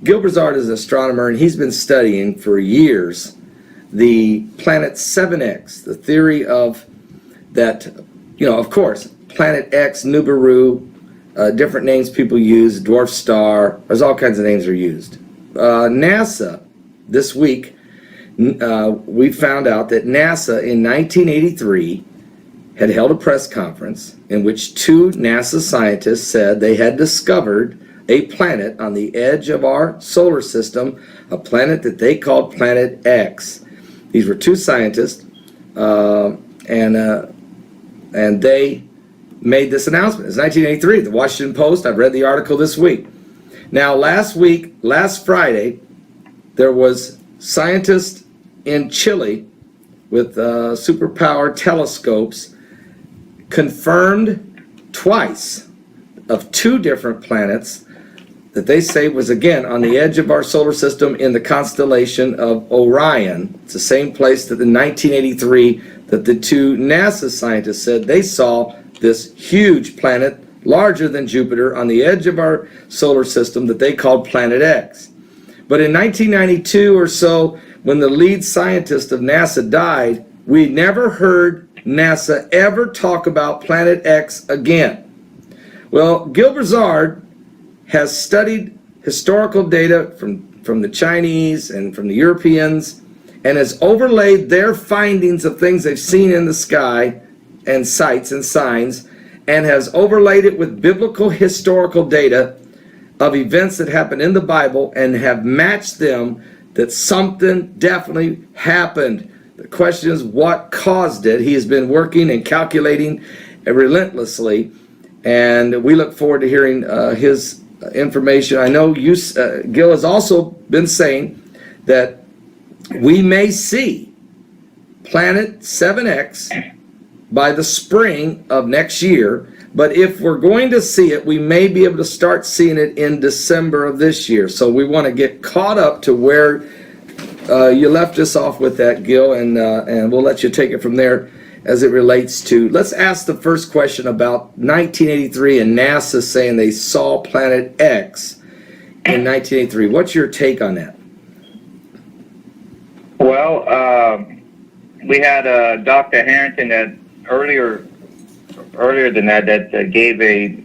Gil Broussard is an astronomer, and he's been studying for years the planet 7X, the theory of that, of course, planet X, Nibiru, different names people use, dwarf star, there's all kinds of names are used. NASA, this week, we found out that NASA in 1983 had held a press conference in which two NASA scientists said they had discovered a planet on the edge of our solar system, a planet that they called Planet X. These were two scientists, and they made this announcement. It's 1983, the Washington Post. I've read the article this week. Now, last Friday, there was scientists in Chile with superpower telescopes confirmed twice of two different planets that they say was, again, on the edge of our solar system in the constellation of Orion. It's the same place that in 1983 that the two NASA scientists said they saw this huge planet, larger than Jupiter, on the edge of our solar system that they called Planet X. But in 1992 or so, when the lead scientist of NASA died, we never heard NASA ever talk about Planet X again. Well, Gil Broussard has studied historical data from the Chinese and from the Europeans and has overlaid their findings of things they've seen in the sky and sights and signs, and has overlaid it with biblical historical data of events that happened in the Bible and have matched them that something definitely happened. The question is what caused it. He has been working and calculating relentlessly, and we look forward to hearing his information. I know Gil has also been saying that we may see Planet 7X by the spring of next year, but if we're going to see it, we may be able to start seeing it in December of this year. So we want to get caught up to where you left us off with that, Gil, and we'll let you take it from there as it relates to, let's ask the first question about 1983 and NASA saying they saw Planet X in 1983. What's your take on that? Well, we had Dr. Harrington that earlier than that gave a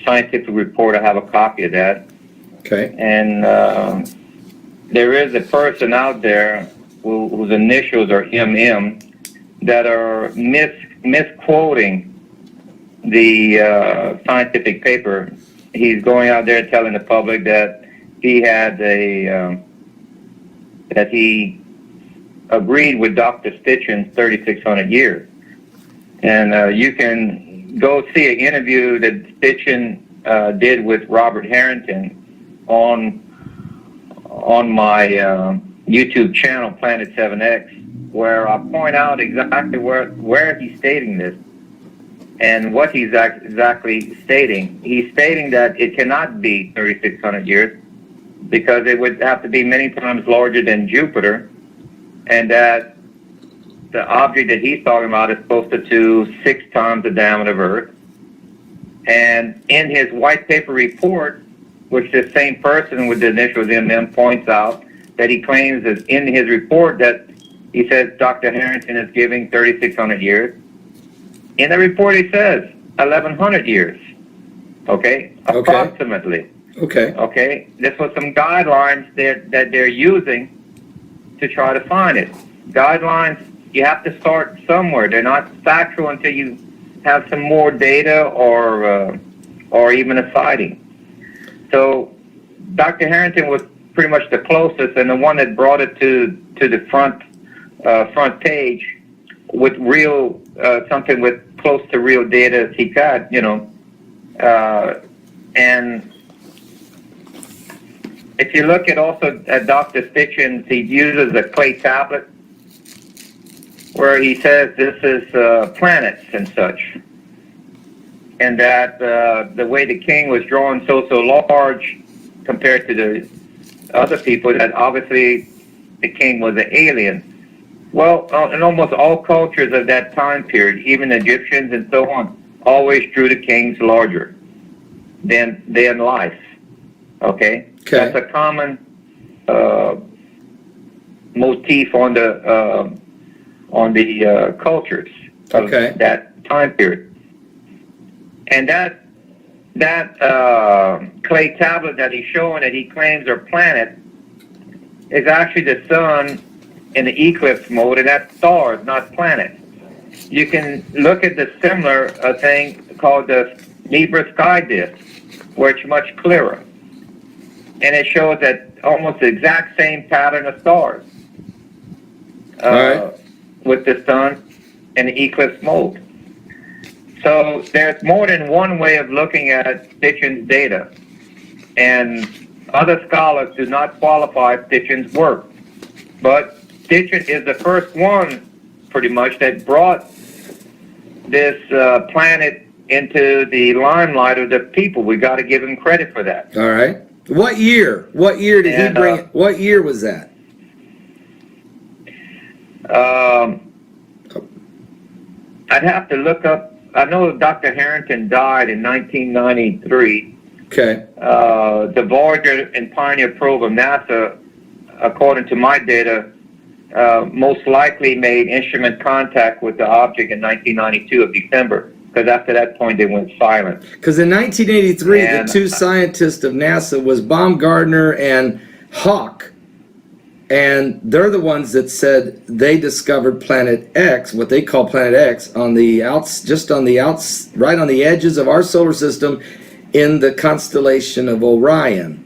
scientific report. I have a copy of that. Okay. And there is a person out there whose initials are MM that are misquoting the scientific paper. He's going out there telling the public that he had that he agreed with Dr. Sitchin's 3,600 years. And you can go see an interview that Sitchin did with Robert Harrington on my YouTube channel, Planet 7X, where I point out exactly where he's stating this and what he's exactly stating. He's stating that it cannot be 3,600 years because it would have to be many times larger than Jupiter, and that the object that he's talking about is closer to 6 times the diameter of Earth. And in his white paper report, which the same person with the initials MM points out, that he claims is in his report that he says Dr. Harrington is giving 3,600 years. In the report he says 1,100 years. Okay? Approximately. Okay. Okay? This was some guidelines that they're using to try to find it. Guidelines, you have to start somewhere. They're not factual until you have some more data or even a sighting. So Dr. Harrington was pretty much the closest and the one that brought it to the front page with real something with close to real data as he got, and if you look at also at Dr. Sitchin, he uses a clay tablet where he says this is planets and such, and that the way the king was drawn so large compared to the other people, that obviously the king was an alien. Well, in almost all cultures of that time period, even the Egyptians and so on, always drew the kings larger than life. Okay? Okay. That's a common motif on the cultures of Okay. that time period. And that clay tablet that he's showing that he claims are planets is actually the sun in the eclipse mode, and that's stars, not planets. You can look at the similar thing called the Nibiru'S sky disk, where it's much clearer. And it shows that almost the exact same pattern of stars Right. with the sun in the eclipse mode. So there's more than one way of looking at Sitchin's data, and other scholars do not qualify Sitchin's work. But Sitchin is the first one, pretty much, that brought this planet into the limelight of the people. We got to give him credit for that. All right. What year? What year did he bring it? What year was that? I'd have to look up. I know Dr. Harrington died in 1993. Okay. The Voyager and Pioneer probe of NASA, according to my data, most likely made instrument contact with the object in 1992 of December, because after that point they went silent. Because in 1983, And- the two scientists of NASA was Baumgartner and Hawk, and they're the ones that said they discovered Planet X, what they call Planet X, on the right on the edges of our solar system, in the constellation of Orion.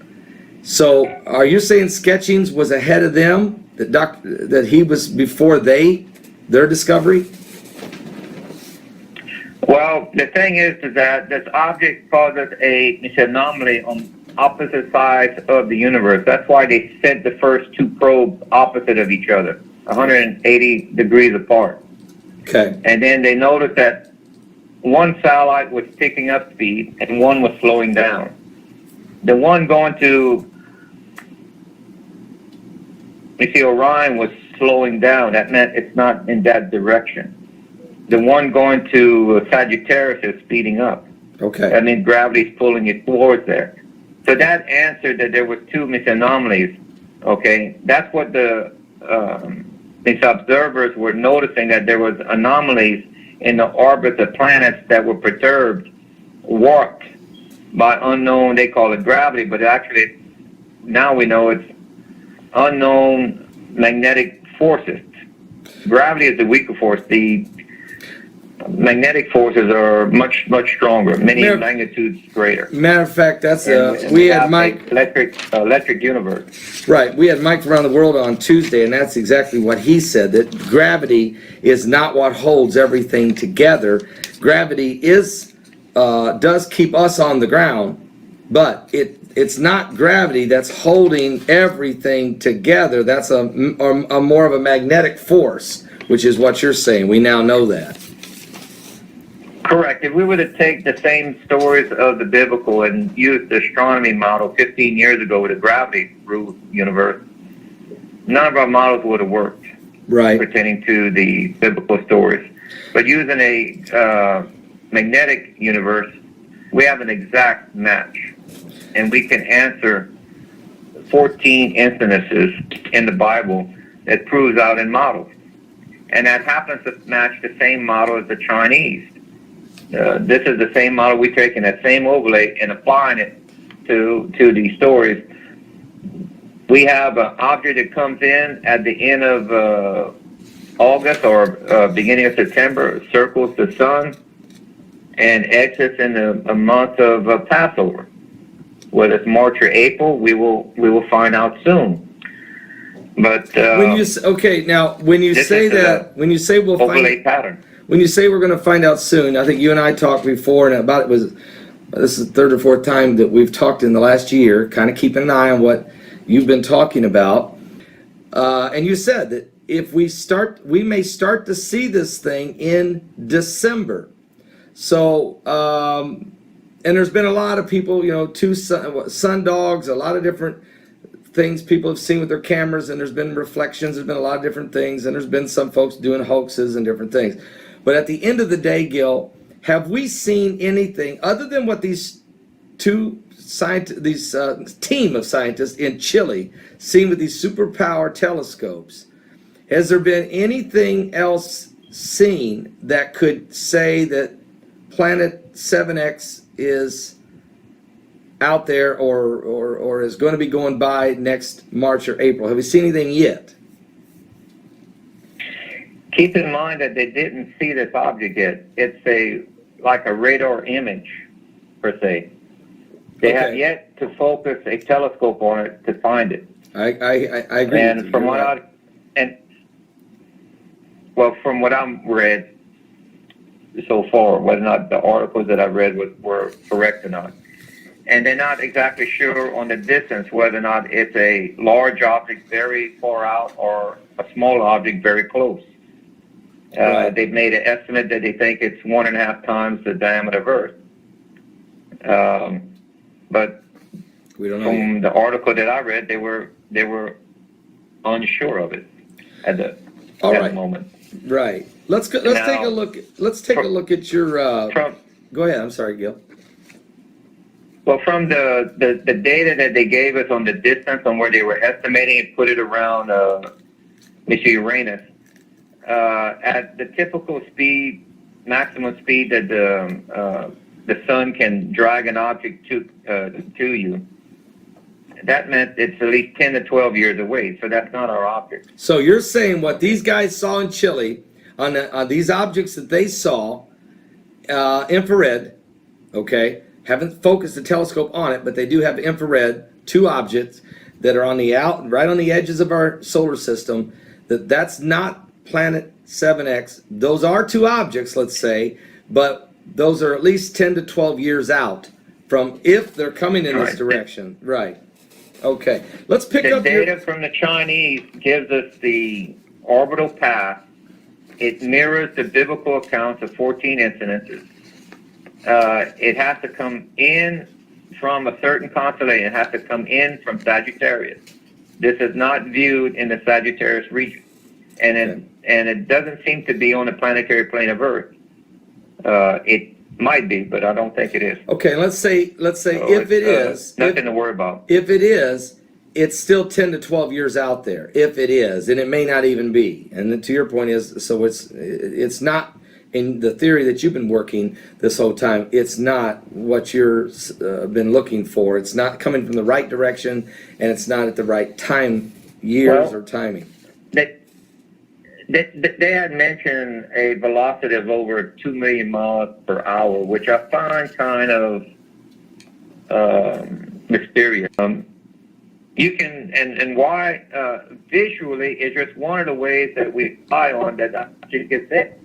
So, are you saying Sitchin was ahead of them? That he was before their discovery? Well, the thing is that this object causes an anomaly on opposite sides of the universe. That's why they sent the first two probes opposite of each other, 180 degrees apart. Okay. And then they noticed that one satellite was picking up speed and one was slowing down. The one going to, you see, Orion was slowing down. That meant it's not in that direction. The one going to Sagittarius is speeding up. Okay. That means gravity's pulling it towards there. So that answered that there was two anomalies. Okay, that's what these observers were noticing, that there was anomalies in the orbits of planets that were perturbed, warped by unknown. They call it gravity, but actually now we know it's unknown magnetic forces. Gravity is the weaker force. The magnetic forces are much stronger, many magnitudes greater. Matter of fact, that's And we had Mike. Electric universe. Right, we had Mike Around the World on Tuesday, and that's exactly what he said, that gravity is not what holds everything together. Gravity does keep us on the ground, but it's not gravity that's holding everything together. That's a more of a magnetic force, which is what you're saying. We now know that. Correct. If we were to take the same stories of the biblical and use the astronomy model 15 years ago with a gravity ruled universe, none of our models would have worked. Right. Pertaining to the biblical stories. But using a magnetic universe, we have an exact match. And we can answer 14 instances in the Bible that proves out in models. And that happens to match the same model as the Chinese. This is the same model we take in that same overlay and applying it to these stories. We have an object that comes in at the end of August or beginning of September, circles the sun, and exits in a month of Passover. Whether it's March or April, we will find out soon. But When you say we'll find overlay pattern. When you say we're going to find out soon, I think you and I talked before, and this is the third or fourth time that we've talked in the last year, kind of keeping an eye on what you've been talking about. And you said that if we may start to see this thing in December. So, and there's been a lot of people, two sun dogs, a lot of different things people have seen with their cameras, and there's been reflections, there's been a lot of different things, and there's been some folks doing hoaxes and different things. But at the end of the day, Gil, have we seen anything other than what these two team of scientists in Chile seen with these superpower telescopes, has there been anything else seen that could say that planet 7X is out there or is going to be going by next March or April? Have we seen anything yet? Keep in mind that they didn't see this object yet. It's like a radar image, per se. They have yet to focus a telescope on it to find it. I agree. And from what from what I've read so far, whether or not the articles that I read were correct or not, and they're not exactly sure on the distance whether or not it's a large object very far out or a small object very close. Right. They've made an estimate that they think it's 1.5 times the diameter of Earth. But We don't know from yet. the article that I read, they were unsure of it at the moment. Right. Let's take a look. Let's take a look at your. Go ahead. I'm sorry, Gil. Well, from the data that they gave us on the distance on where they were estimating it, put it around Uranus. At the typical speed, maximum speed that the sun can drag an object to you, that meant it's at least 10 to 12 years away. So that's not our object. So you're saying what these guys saw in Chile on these objects that they saw, infrared, okay, haven't focused the telescope on it, but they do have infrared, 2 objects that are right on the edges of our solar system. That's not planet 7X. Those are 2 objects, let's say, but those are at least 10 to 12 years out from if they're coming in this direction. Right. Okay. Let's pick up the data from the Chinese gives us the orbital path. It mirrors the biblical accounts of 14 incidences. It has to come in from a certain constellation. It has to come in from Sagittarius. This is not viewed in the Sagittarius region. And it doesn't seem to be on the planetary plane of Earth. It might be, but I don't think it is. Okay, let's say if it is nothing to worry about. If it is, it's still 10 to 12 years out there. If it is, and it may not even be. And then to your point is, so it's not in the theory that you've been working this whole time. It's not what you've been looking for. It's not coming from the right direction, and it's not at the right time, years or timing. They had mentioned a velocity of over 2 million miles per hour, which I find kind of mysterious. You can, and why visually is just one of the ways that we rely on that object gets it.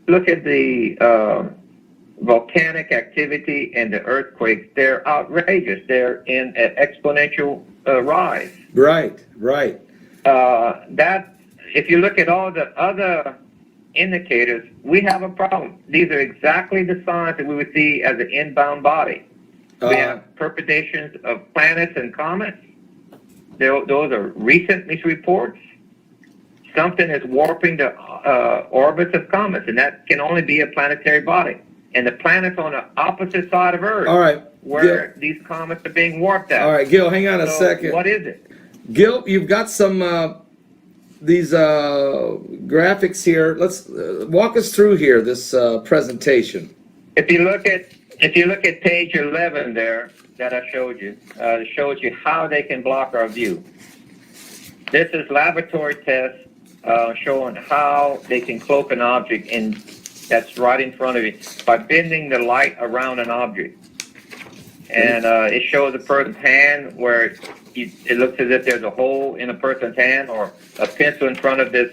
Look at the volcanic activity and the earthquakes. They're outrageous. They're in an exponential rise. Right. That if you look at all the other indicators, we have a problem. These are exactly the signs that we would see as an inbound body. We have perturbations of planets and comets. Those are recent reports. Something is warping the orbits of comets, and that can only be a planetary body. And the planet's on the opposite side of Earth. All right. Where Gil, these comets are being warped at. All right, Gil, hang on a second. What is it? Gil, you've got some these graphics here. Let's walk us through here this presentation. If you look at page 11 there that I showed you, it shows you how they can block our view. This is laboratory tests showing how they can cloak an object that's right in front of you by bending the light around an object. And it shows a person's hand where it looks as if there's a hole in a person's hand or a pencil in front of this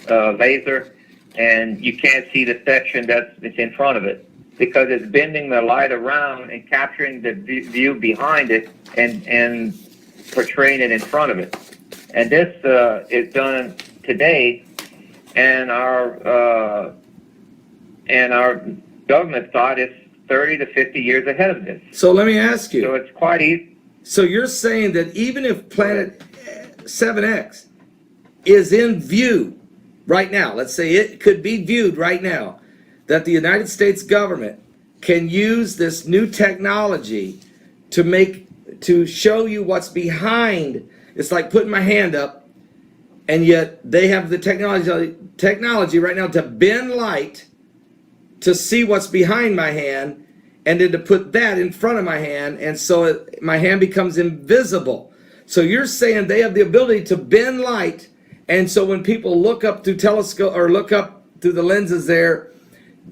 laser, and you can't see the section that's in front of it because it's bending the light around and capturing the view behind it and portraying it in front of it. And this is done today, and our government thought it's 30 to 50 years ahead of this. So let me ask you. So it's quite easy. So you're saying that even if planet 7X is in view right now, let's say it could be viewed right now, that the United States government can use this new technology to show you what's behind. It's like putting my hand up, and yet they have the technology right now to bend light to see what's behind my hand, and then to put that in front of my hand, and so my hand becomes invisible. So you're saying they have the ability to bend light, and so when people look up through telescope or look up through the lenses there,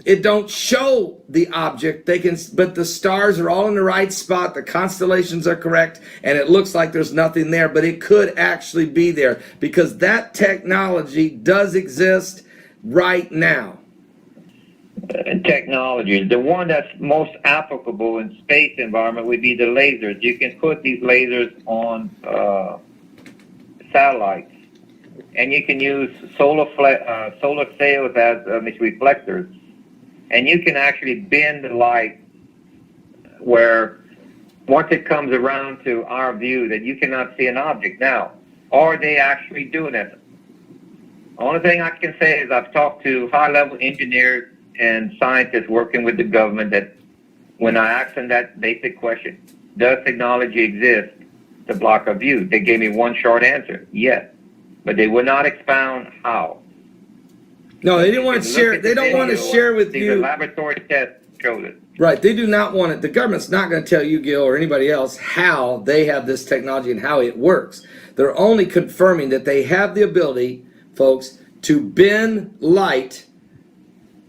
it don't show the object. But the stars are all in the right spot, the constellations are correct, and it looks like there's nothing there, but it could actually be there, because that technology does exist right now. Technology. The one that's most applicable in space environment would be the lasers. You can put these lasers on satellites, and you can use solar sails as reflectors, and you can actually bend the light where once it comes around to our view that you cannot see an object. Now, are they actually doing it? The only thing I can say is I've talked to high-level engineers and scientists working with the government that when I asked them that basic question, does technology exist to block our view? They gave me one short answer, yes, but they would not expound how. No, they didn't want to share. They don't want to share with you. The laboratory test showed it. Right, they do not want it. The government's not going to tell you, Gil, or anybody else how they have this technology and how it works. They're only confirming that they have the ability, folks, to bend light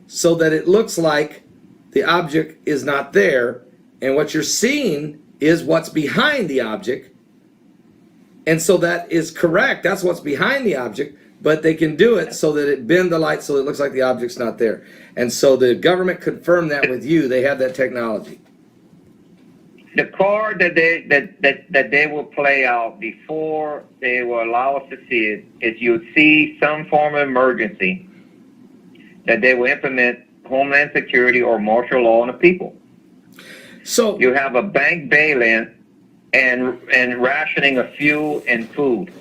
so that it looks like the object is not there, and what you're seeing is what's behind the object. And so that is correct. That's what's behind the object, but they can do it so that it bend the light so it looks like the object's not there. And so the government confirmed that with you. They have that technology. The card that they will play out before they will allow us to see it is you'll see some form of emergency that they will implement Homeland Security or martial law on the people. So you have a bank bail-in and rationing of fuel and food.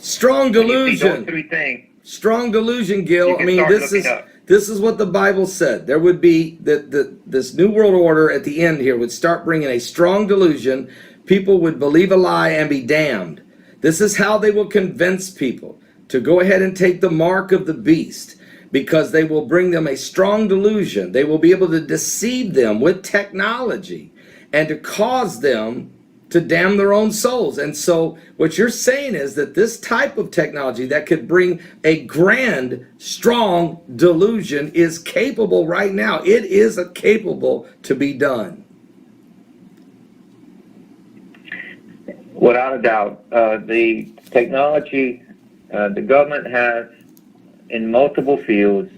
Strong delusion. Those three things. Strong delusion, Gil. I mean, this is what the Bible said. There would be this new world order at the end here would start bringing a strong delusion. People would believe a lie and be damned. This is how they will convince people to go ahead and take the mark of the beast, because they will bring them a strong delusion. They will be able to deceive them with technology and to cause them to damn their own souls. And so what you're saying is that this type of technology that could bring a grand, strong delusion is capable right now. It is capable to be done. Without a doubt. The technology the government has in multiple fields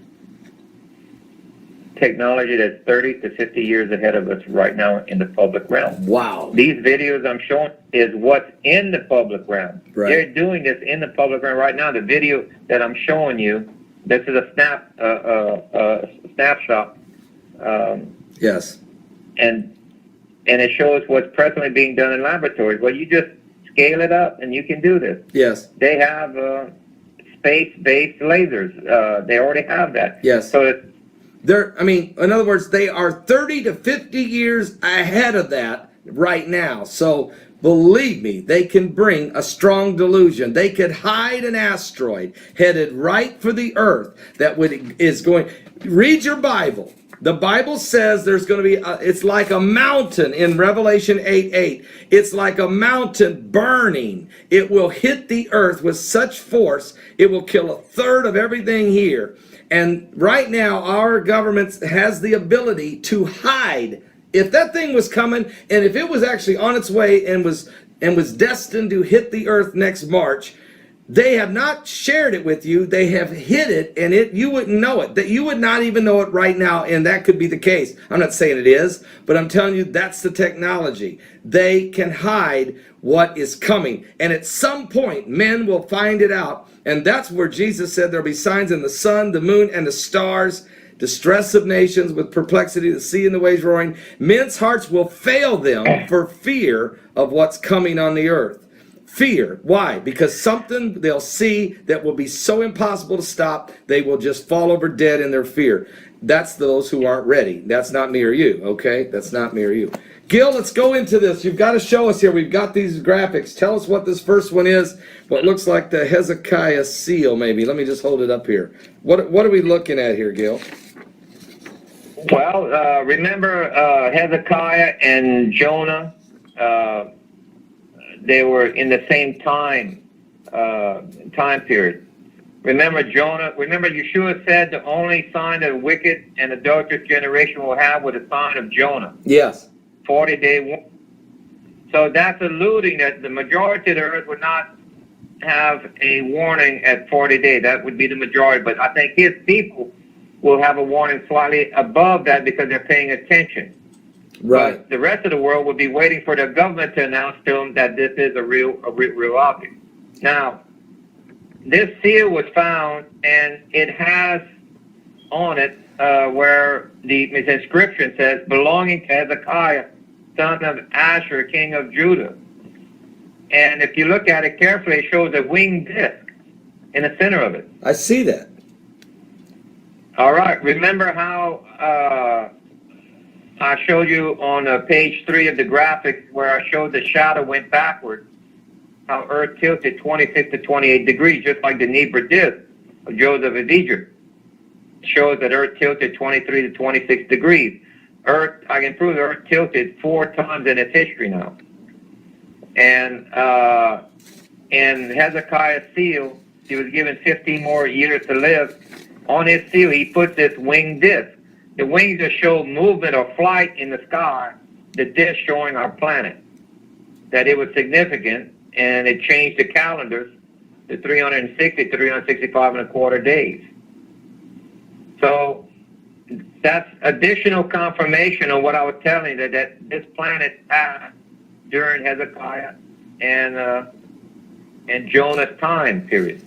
technology that's 30 to 50 years ahead of us right now in the public realm. Wow. These videos I'm showing is what's in the public realm. Right. They're doing this in the public realm right now. The video that I'm showing you, this is a snapshot. Yes. And it shows what's presently being done in laboratories. Well, you just scale it up and you can do this. Yes. They have space-based lasers. They already have that. Yes. So in other words, they are 30 to 50 years ahead of that right now. So believe me, they can bring a strong delusion. They could hide an asteroid headed right for the Earth is going. Read your Bible. The Bible says there's going to be, it's like a mountain in Revelation 8:8. It's like a mountain burning. It will hit the earth with such force, it will kill a third of everything here. And right now, our government has the ability to hide. If that thing was coming, and if it was actually on its way and was destined to hit the earth next March, they have not shared it with you. They have hid it, and you wouldn't know it. That you would not even know it right now, and that could be the case. I'm not saying it is, but I'm telling you that's the technology. They can hide what is coming, and at some point, men will find it out, and that's where Jesus said there'll be signs in the sun, the moon, and the stars, distress of nations with perplexity, the sea and the waves roaring. Men's hearts will fail them for fear of what's coming on the earth. Fear. Why? Because something they'll see that will be so impossible to stop, they will just fall over dead in their fear. That's those who aren't ready. That's not me or you, okay? That's not me or you. Gil, let's go into this. You've got to show us here. We've got these graphics. Tell us what this first one is. What looks like the Hezekiah seal, maybe. Let me just hold it up here. What are we looking at here, Gil? Well, remember Hezekiah and Jonah? They were in the same time period. Remember Yeshua said the only sign that a wicked and adulterous generation will have was the sign of Jonah. Yes. 40-day warning. So that's alluding that the majority of the earth would not have a warning at 40 days. That would be the majority. But I think his people will have a warning slightly above that because they're paying attention. Right. But the rest of the world will be waiting for the government to announce to them that this is a real object. Now, this seal was found, and it has on it where the inscription says, belonging to Hezekiah, son of Asher, king of Judah. And if you look at it carefully, it shows a winged disc in the center of it. I see that. All right. Remember how I showed you on page 3 of the graphics where I showed the shadow went backward, how Earth tilted 26 to 28 degrees, just like the Nibiru'S of Joseph of Egypt. It shows that Earth tilted 23 to 26 degrees. I can prove Earth tilted 4 times in its history now. And in Hezekiah's seal, he was given 15 more years to live. On his seal, he put this winged disc. The wings just show movement or flight in the sky, the disc showing our planet. That it was significant, and it changed the calendars to 360, 365 and a quarter days. So that's additional confirmation of what I was telling you, that this planet passed during Hezekiah and Jonah's time period.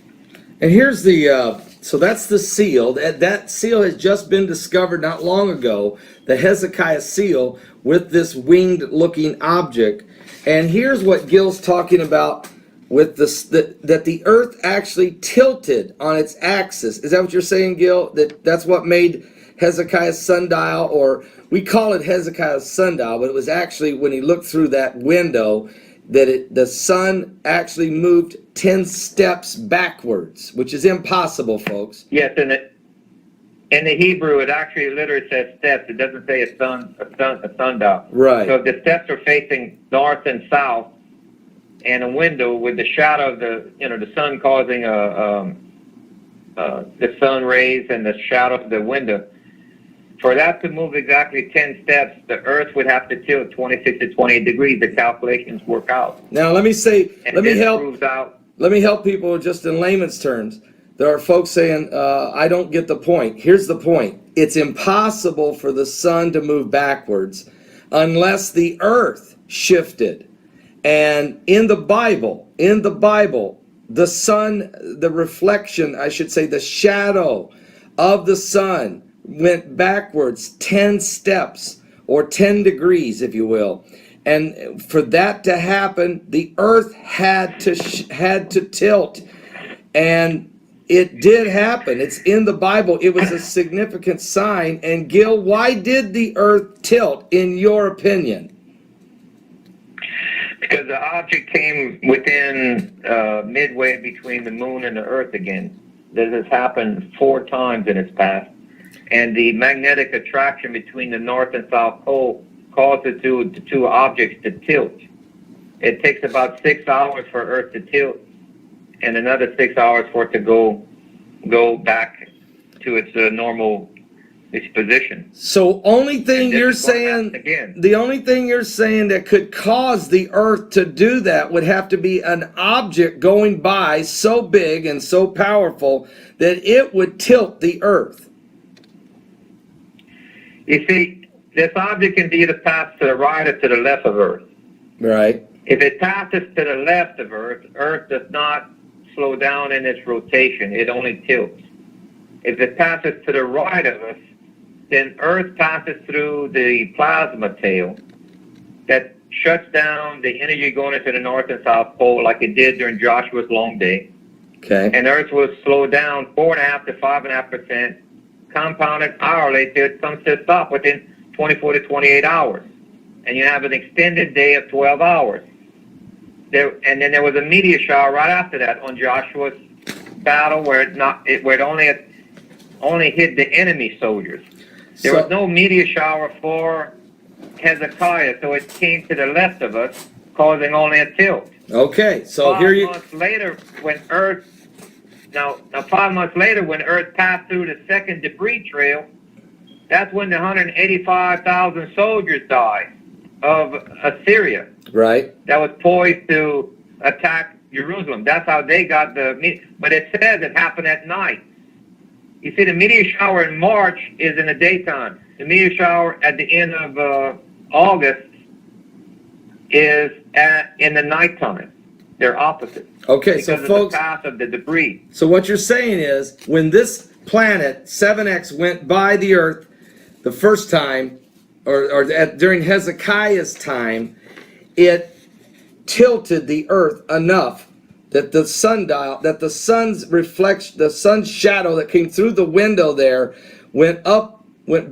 And here's the, so that's the seal. That seal has just been discovered not long ago, the Hezekiah seal with this winged-looking object. And here's what Gil's talking about with this, that the Earth actually tilted on its axis. Is that what you're saying, Gil? That's what made Hezekiah's sundial, or we call it Hezekiah's sundial, but it was actually when he looked through that window that the sun actually moved 10 steps backwards, which is impossible, folks. Yes, in the Hebrew, it actually literally says steps. It doesn't say a sundial. Right. So if the steps are facing north and south, and a window with the shadow of the sun causing the sun rays and the shadow of the window, for that to move exactly 10 steps, the Earth would have to tilt 26 to 28 degrees. The calculations work out. Now, let me proves out. Let me help people just in layman's terms. There are folks saying, I don't get the point. Here's the point. It's impossible for the sun to move backwards unless the Earth shifted. And in the Bible, the sun, the reflection, I should say, the shadow of the sun went backwards 10 steps or 10 degrees, if you will. And for that to happen, the Earth had to tilt. And it did happen. It's in the Bible. It was a significant sign. And Gil, why did the Earth tilt, in your opinion? Because the object came within midway between the moon and the Earth again. This has happened 4 times in its past. And the magnetic attraction between the North and South Pole causes the two objects to tilt. It takes about 6 hours for Earth to tilt, and another 6 hours for it to go back to its normal position. So only thing you're saying, the only thing you're saying that could cause the Earth to do that would have to be an object going by so big and so powerful that it would tilt the Earth. You see, this object can either pass to the right or to the left of Earth. Right. If it passes to the left of Earth, Earth does not slow down in its rotation. It only tilts. If it passes to the right of us, then Earth passes through the plasma tail that shuts down the energy going into the North and South Pole like it did during Joshua's long day. Okay. And Earth will slow down 4.5 to 5.5%, compounded hourly till it comes to a stop within 24 to 28 hours. And you have an extended day of 12 hours. And then there was a meteor shower right after that on Joshua's battle where it only hit the enemy soldiers. There was no meteor shower for Hezekiah, so it came to the left of us, causing only a tilt. Okay, so 5 months later, when Earth passed through the second debris trail, that's when the 185,000 soldiers died of Assyria. Right. That was poised to attack Jerusalem. That's how they got but it says it happened at night. You see, the meteor shower in March is in the daytime. The meteor shower at the end of August is in the nighttime. They're opposite. Okay, so folks, of the path of the debris. So what you're saying is, when this planet 7X went by the Earth the first time, during Hezekiah's time, it tilted the Earth enough that the sundial, that the sun's reflection, the sun's shadow that came through the window there, went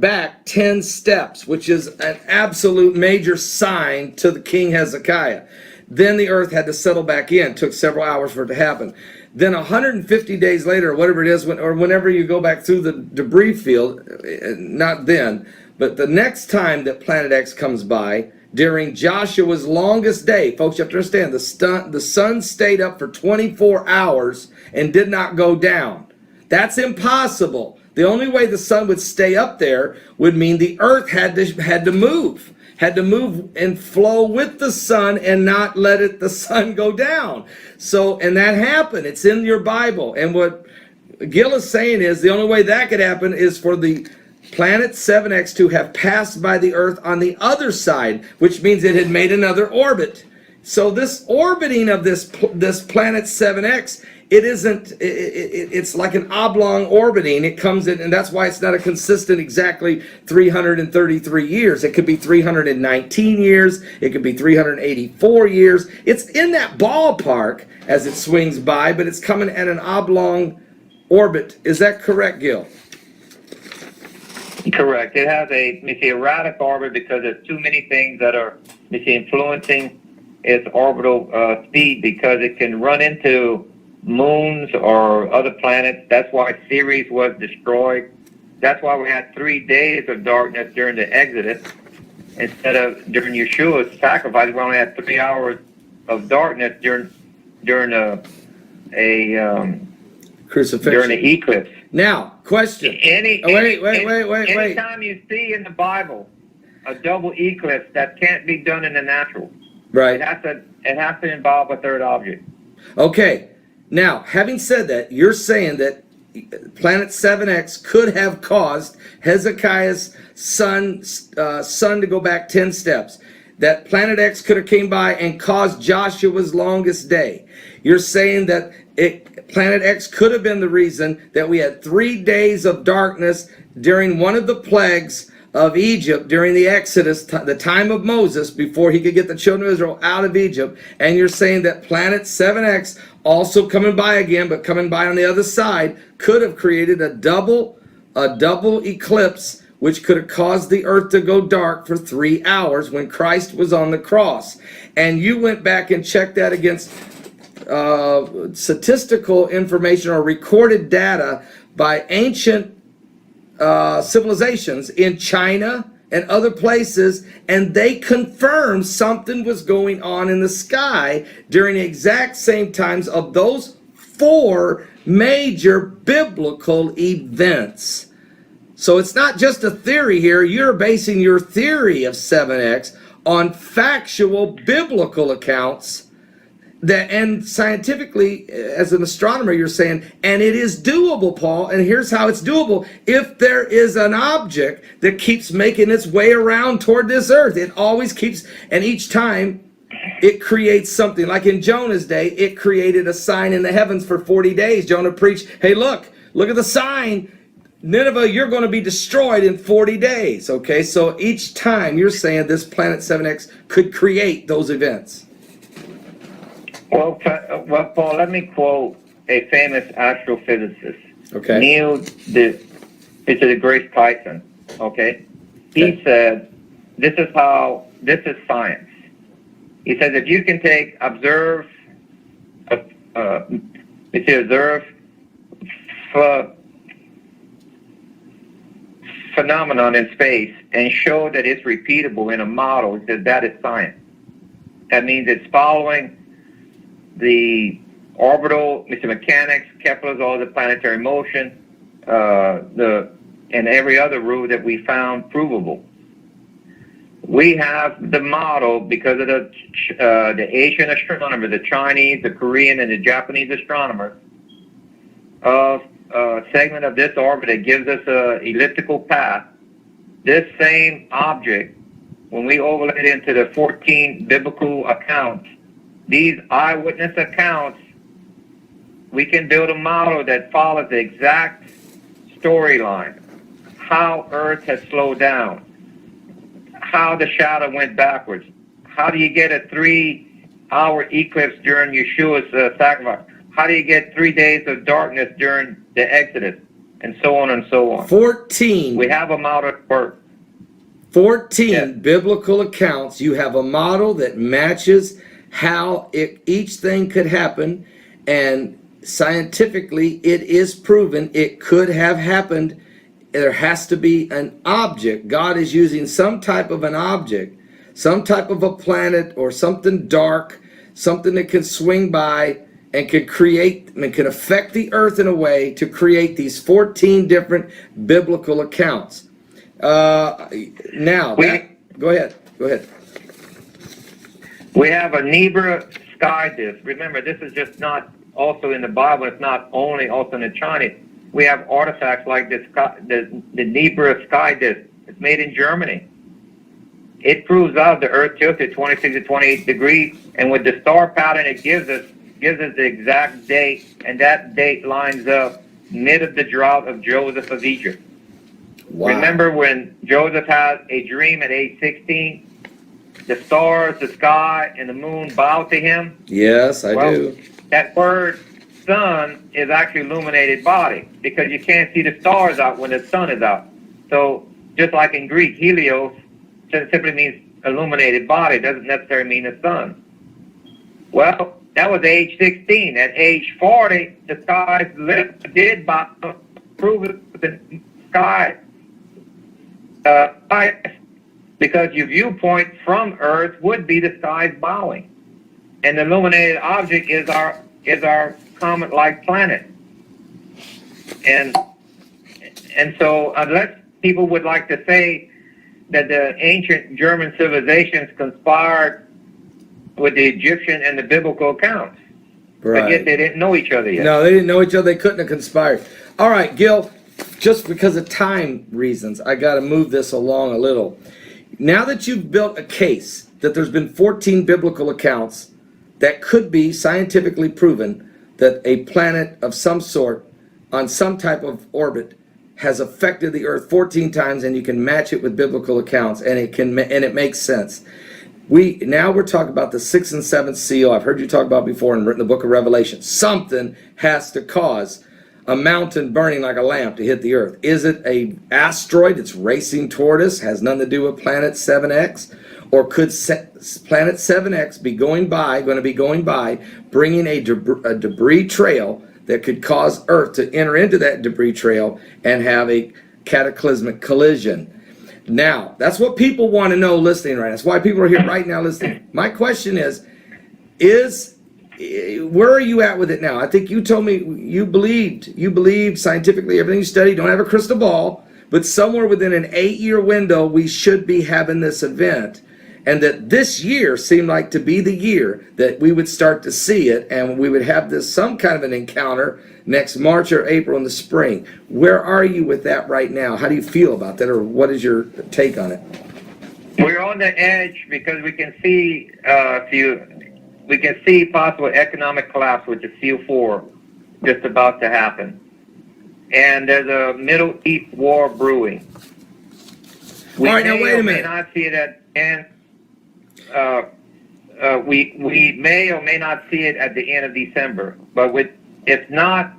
back 10 steps, which is an absolute major sign to the King Hezekiah. Then the Earth had to settle back in. It took several hours for it to happen. Then 150 days later, or whatever it is, whenever you go back through the debris field, not then, but the next time that Planet X comes by, during Joshua's longest day, folks, you have to understand, the sun stayed up for 24 hours and did not go down. That's impossible. The only way the sun would stay up there would mean the Earth had to move and flow with the sun and not let the sun go down. So, and that happened. It's in your Bible. And what Gil is saying is the only way that could happen is for the planet 7X to have passed by the Earth on the other side, which means it had made another orbit. So this orbiting of this planet 7X, it's like an oblong orbiting. It comes in, and that's why it's not a consistent exactly 333 years. It could be 319 years. It could be 384 years. It's in that ballpark as it swings by, but it's coming at an oblong orbit. Is that correct, Gil? Correct. It has a erratic orbit because there's too many things that are influencing its orbital speed, because it can run into moons or other planets. That's why Ceres was destroyed. That's why we had 3 days of darkness during the Exodus instead of during Yeshua's sacrifice. We only had 3 hours of darkness during crucifixion, during the eclipse. Now, question. Wait. Anytime you see in the Bible a double eclipse, that can't be done in the natural. Right. It has to involve a third object. Okay. Now, having said that, you're saying that planet 7X could have caused Hezekiah's sun to go back 10 steps. That planet X could have came by and caused Joshua's longest day. You're saying that planet X could have been the reason that we had 3 days of darkness during one of the plagues of Egypt during the Exodus, the time of Moses, before he could get the children of Israel out of Egypt. And you're saying that planet 7X, also coming by again, but coming by on the other side, could have created a double eclipse, which could have caused the earth to go dark for 3 hours when Christ was on the cross. And you went back and checked that against statistical information or recorded data by ancient civilizations in China and other places, and they confirmed something was going on in the sky during the exact same times of those 4 major biblical events. So it's not just a theory here. You're basing your theory of 7X on factual biblical accounts. And scientifically, as an astronomer, you're saying, and it is doable, Paul, and here's how it's doable. If there is an object that keeps making its way around toward this earth, it always keeps, and each time it creates something. Like in Jonah's day, it created a sign in the heavens for 40 days. Jonah preached, hey, look at the sign. Nineveh, you're going to be destroyed in 40 days. Okay, so each time you're saying this planet 7X could create those events. Well, Paul, let me quote a famous astrophysicist, okay, Neil deGrasse Mr. DeGrace Tyson, okay? He said, this is science. He says if you can observe phenomenon in space and show that it's repeatable in a model, he says that is science. That means it's following the orbital mechanics, Kepler's law of the planetary motion, and every other rule that we found provable. We have the model because of the Asian astronomers, the Chinese, the Korean, and the Japanese astronomers, of a segment of this orbit that gives us an elliptical path. This same object, when we overlay it into the 14 biblical accounts, these eyewitness accounts, we can build a model that follows the exact storyline. How Earth has slowed down, how the shadow went backwards, how do you get a 3-hour eclipse during Yeshua's sacrifice, how do you get 3 days of darkness during the Exodus, and so on and so on. 14. We have a model that works. 14 biblical accounts. You have a model that matches how each thing could happen, and scientifically it is proven it could have happened. There has to be an object. God is using some type of an object, some type of a planet or something dark, something that can swing by and can create and can affect the earth in a way to create these 14 different biblical accounts. Go ahead. We have a Nibiru'S sky disk. Remember, this is just not also in the Bible. It's not only also in the Chinese. We have artifacts like this, the Nibiru'S sky disk. It's made in Germany. It proves out the Earth tilted 26 to 28 degrees, and with the star pattern it gives us the exact date, and that date lines up mid of the drought of Joseph of Egypt. Wow. Remember when Joseph had a dream at age 16? The stars, the sky, and the moon bowed to him? Yes, I do. That word sun is actually illuminated body, because you can't see the stars out when the sun is out. So just like in Greek, helios simply means illuminated body. It doesn't necessarily mean the sun. Well, that was age 16. At age 40, the skies did prove it the sky. Because your viewpoint from Earth would be the skies bowing, and the illuminated object is our comet-like planet. And so, unless people would like to say that the ancient German civilizations conspired with the Egyptian and the biblical accounts, right, but yet they didn't know each other yet. No, they didn't know each other. They couldn't have conspired. All right, Gil. Just because of time reasons, I got to move this along a little. Now that you've built a case that there's been 14 biblical accounts that could be scientifically proven that a planet of some sort on some type of orbit has affected the Earth 14 times, and you can match it with biblical accounts, and it makes sense. We're talking about the 6th and 7th seal. I've heard you talk about before and written the book of Revelation. Something has to cause a mountain burning like a lamp to hit the Earth. Is it a asteroid that's racing toward us, has nothing to do with Planet 7X? Or could Planet 7X be going by, bringing a debris trail that could cause Earth to enter into that debris trail and have a cataclysmic collision? Now, that's what people want to know listening right now. That's why people are here right now listening. My question is where are you at with it now? I think you told me you believed scientifically everything you studied, don't have a crystal ball, but somewhere within an 8-year window we should be having this event, and that this year seemed like to be the year that we would start to see it, and we would have some kind of an encounter next March or April in the spring. Where are you with that right now? How do you feel about that, or what is your take on it? We're on the edge because we can see we can see possible economic collapse with the Seal 4 just about to happen. And there's a Middle East war brewing. All right, now wait a minute. We may not see it we may or may not see it at the end of December. But if not,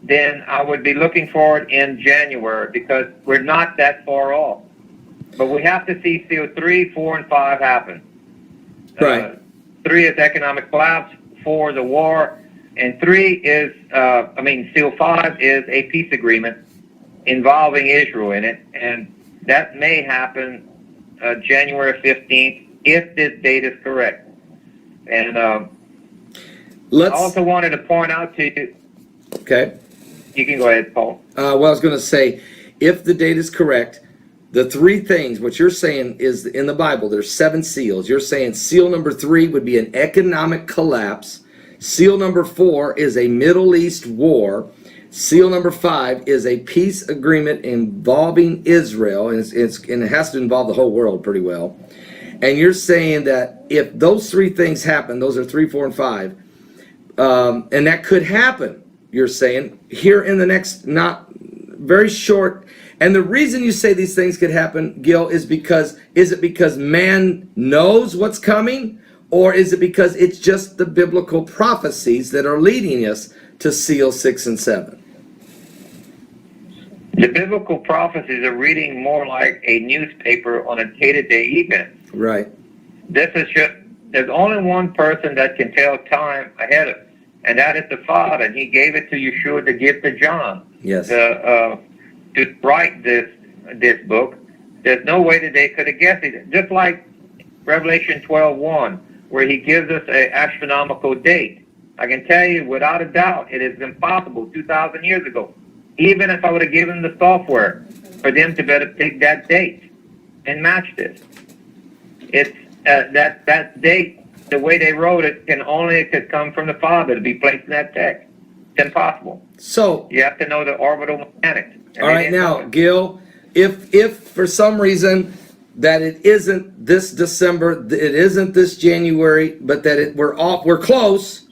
then I would be looking for it in January, because we're not that far off. But we have to see seal 3, 4, and 5 happen. Right. 3 is economic collapse, 4 is a war, and 3 is, seal 5 is a peace agreement involving Israel in it, and that may happen January 15th, if this date is correct. And I also wanted to point out to you. Okay. You can go ahead, Paul. Well, I was going to say, if the date is correct, the 3 things, what you're saying is in the Bible, there's 7 seals. You're saying seal number 3 would be an economic collapse. Seal number 4 is a Middle East war. Seal number 5 is a peace agreement involving Israel, and it has to involve the whole world pretty well. And you're saying that if those 3 things happen, those are 3, 4, and 5, and that could happen, you're saying, here in the next not very short. And the reason you say these things could happen, Gil, is it because man knows what's coming, or is it because it's just the biblical prophecies that are leading us to seal 6 and 7? The biblical prophecies are reading more like a newspaper on a day-to-day event. Right. There's only one person that can tell time ahead of, and that is the Father. And he gave it to Yeshua to give to John. Yes. To write this book. There's no way that they could have guessed it. Just like Revelation 12:1, where he gives us an astronomical date. I can tell you without a doubt, it is impossible 2,000 years ago, even if I would have given the software, for them to better pick that date and match this. It's that date, the way they wrote it, could come from the Father to be placed in that text. It's impossible. So you have to know the orbital mechanics. All right, now, Gil, if for some reason that it isn't this December, it isn't this January, but that we're close,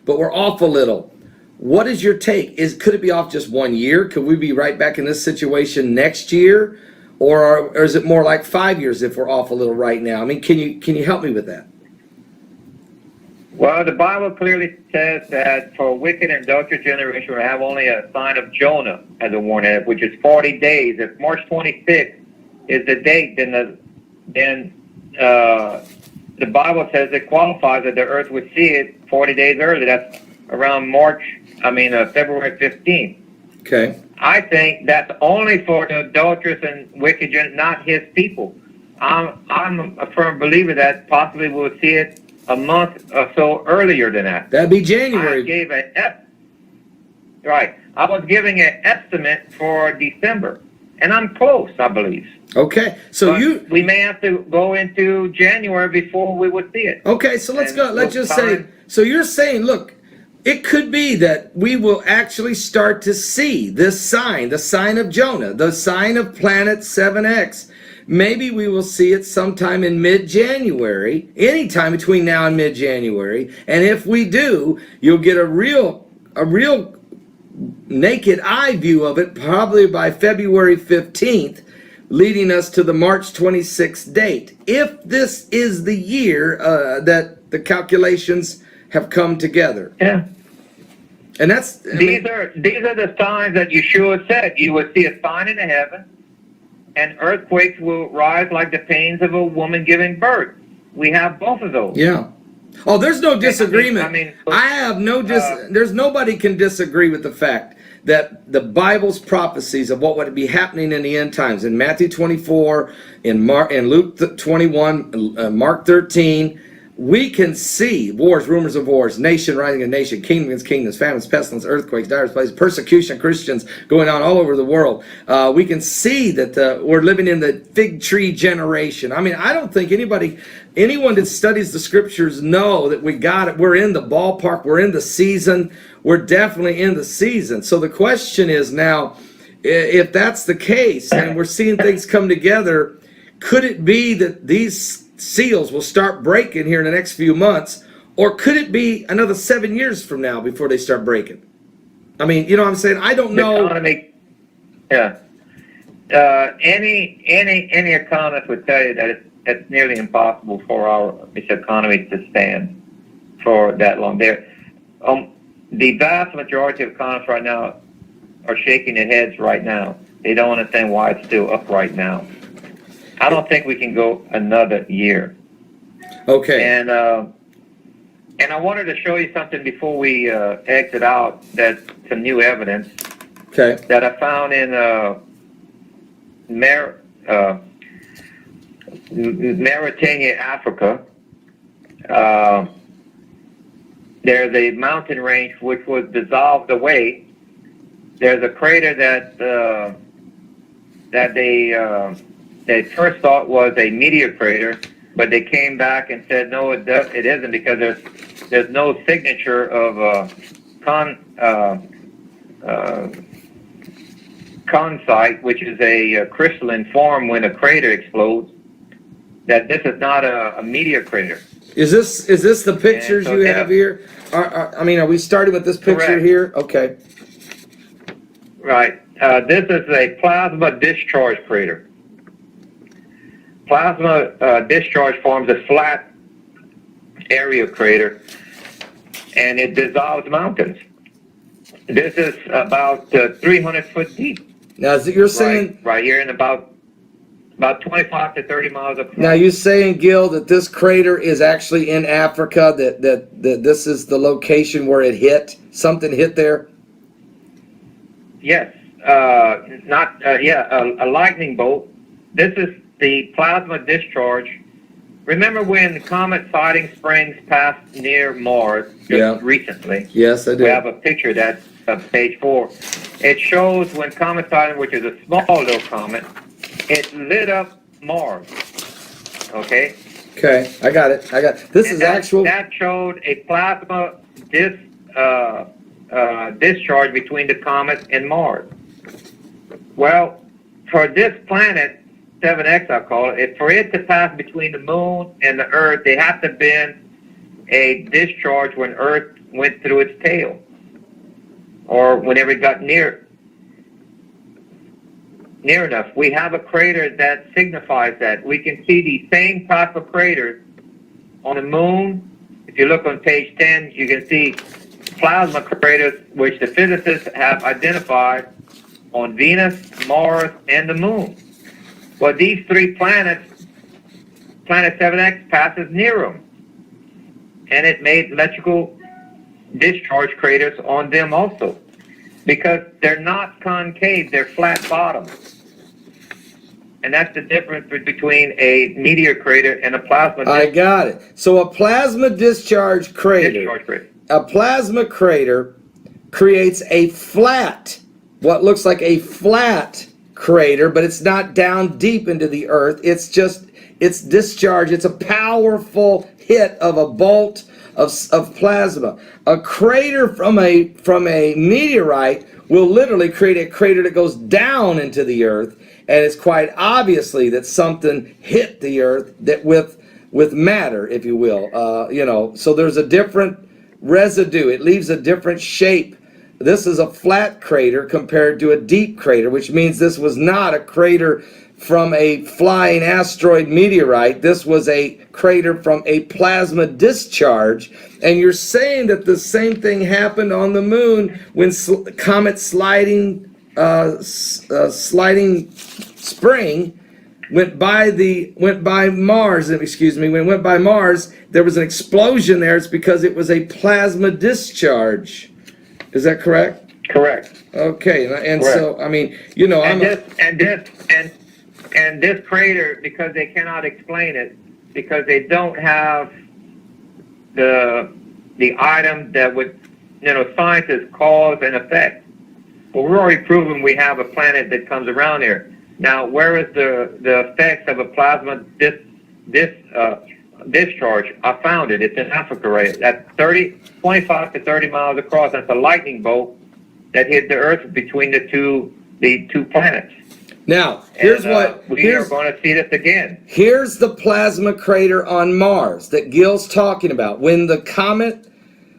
but we're off a little. What is your take? Could it be off just 1 year? Could we be right back in this situation next year, or is it more like 5 years if we're off a little right now? I mean, can you help me with that? Well, the Bible clearly says that for a wicked and adulterous generation, we have only a sign of Jonah as a warning, which is 40 days. If March 26th is the date, then the Bible says it qualifies that the earth would see it 40 days early. That's around February 15th. Okay. I think that's only for the adulterous and wicked, not his people. I'm a firm believer that possibly we'll see it a month or so earlier than that. That'd be January. I was giving an estimate for December, and I'm close, I believe. Okay, we may have to go into January before we would see it. Okay, so let's go. Let's just say. So you're saying, look, it could be that we will actually start to see this sign, the sign of Jonah, the sign of planet 7X. Maybe we will see it sometime in mid-January, anytime between now and mid-January. And if we do, you'll get a real naked eye view of it probably by February 15th, leading us to the March 26th date. If this is the year that the calculations have come together. Yeah. And that's these are the signs that Yeshua said. You will see a sign in the heaven, and earthquakes will rise like the pains of a woman giving birth. We have both of those. Yeah. Oh, there's no disagreement. There's nobody can disagree with the fact that the Bible's prophecies of what would be happening in the end times, in Matthew 24, in Luke 21, Mark 13, we can see wars, rumors of wars, nation rising against nation, kingdom against kingdoms, famines, pestilence, earthquakes, dire places, persecution of Christians going on all over the world. We can see that we're living in the fig tree generation. I mean, I don't think anyone that studies the scriptures know that we got it. We're in the ballpark. We're in the season. We're definitely in the season. So the question is now, if that's the case and we're seeing things come together, could it be that these seals will start breaking here in the next few months, or could it be another 7 years from now before they start breaking? I mean, you know what I'm saying? I don't know. Any economist would tell you that it's nearly impossible for our economy to stand for that long. the vast majority of economists right now are shaking their heads right now. They don't understand why it's still up right now. I don't think we can go another year. Okay. And I wanted to show you something before we exit out. That's some new evidence Okay. that I found in Mauritania, Africa. There's a mountain range which was dissolved away. There's a crater that they first thought was a meteor crater, but they came back and said no, it isn't, because there's no signature of consite, which is a crystalline form when a crater explodes. That this is not a meteor crater. Is this the pictures so you have here? Are we starting with this picture Correct. here? Okay. Right. This is a plasma discharge crater. Plasma discharge forms a flat area crater, and it dissolves mountains. This is about 300 foot deep. Now, you're saying right here in about 25 to 30 miles across. now you're saying, Gil, that this crater is actually in Africa. That this is the location where it hit. Something hit there. Yes. A lightning bolt. This is the plasma discharge. Remember when Comet Siding Springs passed near Mars just recently? Yes, I do. We have a picture that's page 4. It shows when Comet Siding, which is a small little comet, it lit up Mars. Okay? Okay, I got it. This is actual. That showed a plasma discharge between the comet and Mars. Well, for this planet, 7X I call it, for it to pass between the moon and the Earth, there had to have been a discharge when Earth went through its tail, or whenever it got near enough. We have a crater that signifies that. We can see the same type of craters on the moon. If you look on page 10, you can see plasma craters, which the physicists have identified on Venus, Mars, and the moon. Well, these three planets, planet 7X passes near them, and it made electrical discharge craters on them also, because they're not concave, they're flat bottom. And that's the difference between a meteor crater and a plasma I got it. So a plasma discharge crater. A plasma crater creates a flat, what looks like a flat crater, but it's not down deep into the earth. It's discharge. It's a powerful hit of a bolt of plasma. A crater from a meteorite will literally create a crater that goes down into the earth, and it's quite obviously that something hit the earth that with matter, if you will. So there's a different residue. It leaves a different shape. This is a flat crater compared to a deep crater, which means this was not a crater from a flying asteroid meteorite. This was a crater from a plasma discharge. And you're saying that the same thing happened on the moon when comet sliding spring went by Mars. When it went by Mars, there was an explosion there. It's because it was a plasma discharge. Is that correct? Correct. Okay, and correct. So and this crater, because they cannot explain it, because they don't have the item that would, scientists cause and effect. Well, we're already proven we have a planet that comes around here. Now, where is the effects of a plasma discharge? I found it. It's in Africa, right? That's 25 to 30 miles across. That's a lightning bolt that hit the Earth between the two planets. Now, we are going to see this again. Here's the plasma crater on Mars that Gil's talking about. When the comet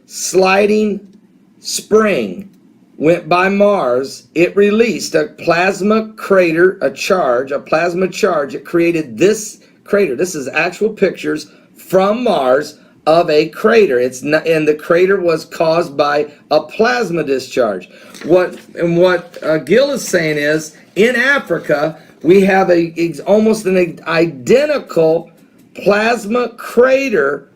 sliding spring went by Mars, it released a plasma crater, a plasma charge. It created this crater. This is actual pictures from Mars of a crater. It's not, and the crater was caused by a plasma discharge. What Gil is saying is, in Africa, we have almost an identical plasma crater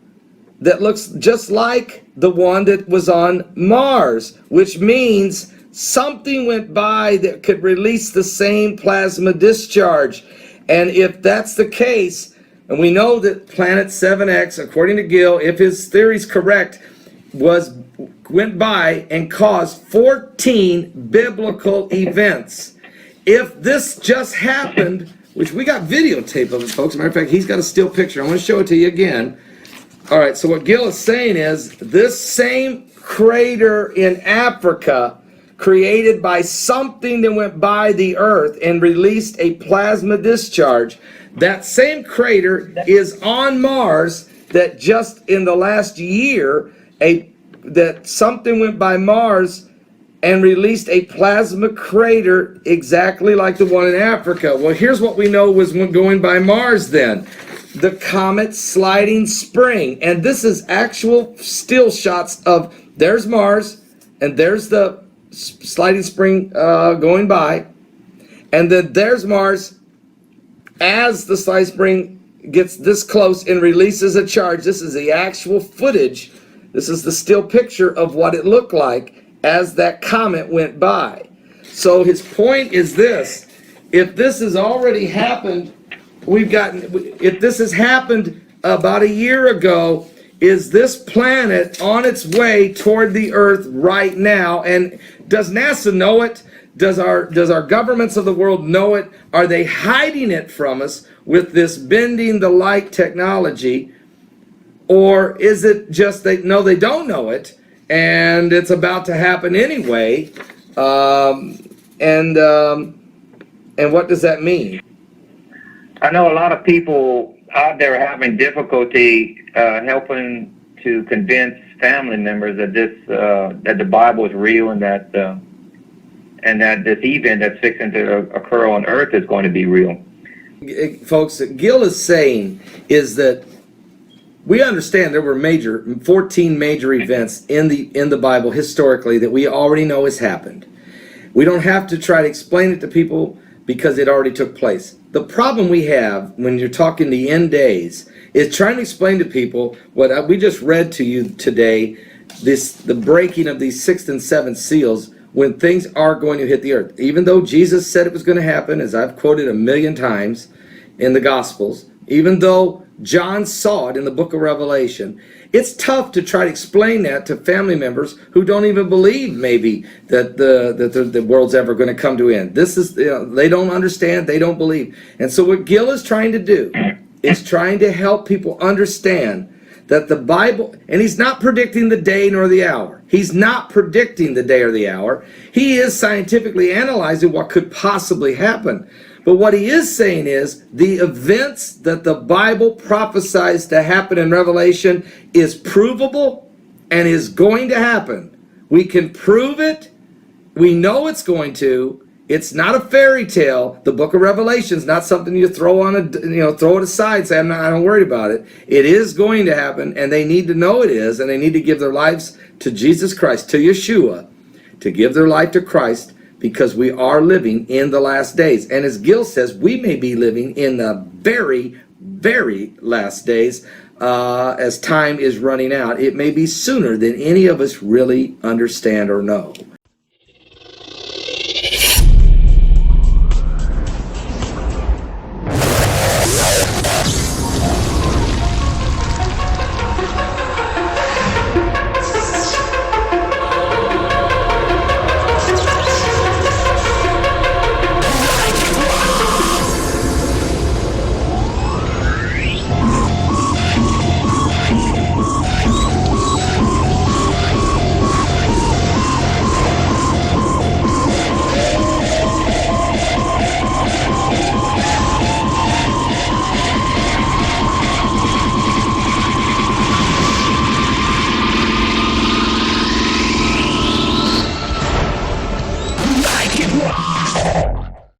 that looks just like the one that was on Mars, which means something went by that could release the same plasma discharge. And if that's the case, and we know that planet 7X, according to Gil, if his theory is correct, went by and caused 14 biblical events. If this just happened, which we got videotape of it, folks. As a matter of fact, he's got a still picture. I want to show it to you again. All right, so what Gil is saying is this same crater in Africa created by something that went by the earth and released a plasma discharge. That same crater is on Mars that just in the last year, that something went by Mars and released a plasma crater exactly like the one in Africa. Well, here's what we know was going by Mars then. The comet sliding spring. And this is actual still shots of, there's Mars, and there's the sliding spring going by, and then there's Mars as the sliding spring gets this close and releases a charge. This is the actual footage. This is the still picture of what it looked like as that comet went by. So his point is this: if this has already happened, if this has happened about a year ago, is this planet on its way toward the Earth right now? And does NASA know it? Does our governments of the world know it? Are they hiding it from us with this bending the light technology? Or is it just they don't know it, and it's about to happen anyway? And what does that mean? I know a lot of people out there are having difficulty helping to convince family members that that the Bible is real, and that this event that's fixing to occur on Earth is going to be real. Folks, what Gil is saying is that we understand there were 14 major events in the Bible historically that we already know has happened. We don't have to try to explain it to people because it already took place. The problem we have when you're talking the end days is trying to explain to people what we just read to you today, the breaking of these 6th and 7th seals, when things are going to hit the earth. Even though Jesus said it was going to happen, as I've quoted a million times in the Gospels, even though John saw it in the book of Revelation, it's tough to try to explain that to family members who don't even believe maybe that the world's ever going to come to an end. This is, they don't understand, they don't believe. And so what Gil is trying to do is trying to help people understand that the Bible, and he's not predicting the day nor the hour. He's not predicting the day or the hour. He is scientifically analyzing what could possibly happen. But what he is saying is the events that the Bible prophesies to happen in Revelation is provable and is going to happen. We can prove it. We know it's going to. It's not a fairy tale. The book of Revelation is not something you throw throw it aside and say, I don't worry about it. It is going to happen, and they need to know it is, and they need to give their lives to Jesus Christ, to Yeshua, to give their life to Christ, because we are living in the last days. And as Gil says, we may be living in the very, very last days as time is running out. It may be sooner than any of us really understand or know.